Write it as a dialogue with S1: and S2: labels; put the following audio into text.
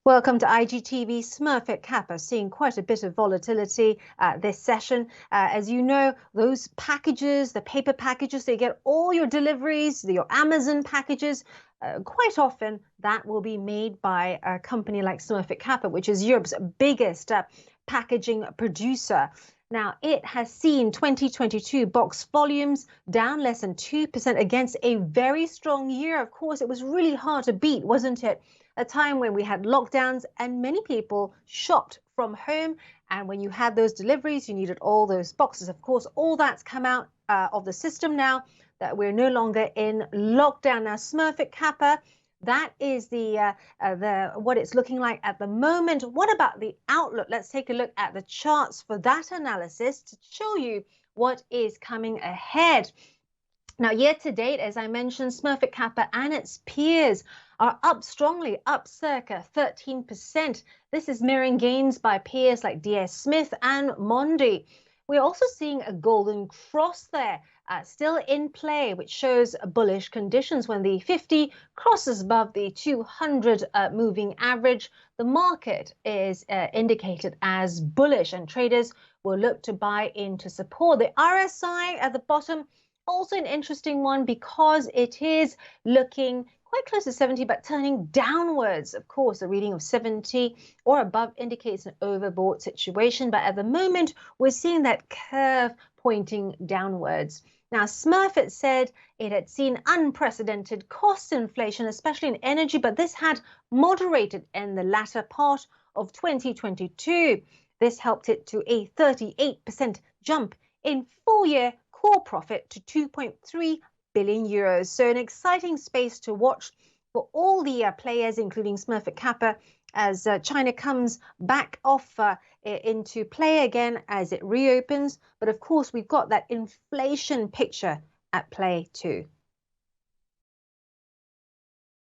S1: Welcome to IGTV. Smurfit Kappa seeing quite a bit of volatility this session. As you know, those packages, the paper packages, they get all your deliveries, your Amazon packages. Quite often, that will be made by a company like Smurfit Kappa, which is Europe's biggest packaging producer. Now, it has seen 2022 box volumes down less than 2% against a very strong year. Of course, it was really hard to beat, wasn't it? A time when we had lockdowns and many people shopped from home. And when you had those deliveries, you needed all those boxes. Of course, all that's come out of the system now that we're no longer in lockdown. Now, Smurfit Kappa, that is the what it's looking like at the moment. What about the outlook? Let's take a look at the charts for that analysis to show you what is coming ahead. Now, year to date, as I mentioned, Smurfit Kappa and its peers are up strongly, up circa 13%. This is mirroring gains by peers like DS Smith and Mondi. We're also seeing a golden cross there, still in play, which shows bullish conditions when the 50 crosses above the 200 moving average. The market is indicated as bullish, and traders will look to buy into support. The RSI at the bottom, also an interesting one because it is looking quite close to 70, but turning downwards. Of course, a reading of 70 or above indicates an overbought situation. But at the moment, we're seeing that curve pointing downwards. Now, Smurfit said it had seen unprecedented cost inflation, especially in energy, but this had moderated in the latter part of 2022. This helped it to a 38% jump in full-year core profit to 2.3 billion euros. So an exciting space to watch for all the players, including Smurfit Kappa, as China comes back off into play again as it reopens. But of course, we've got that inflation picture at play too.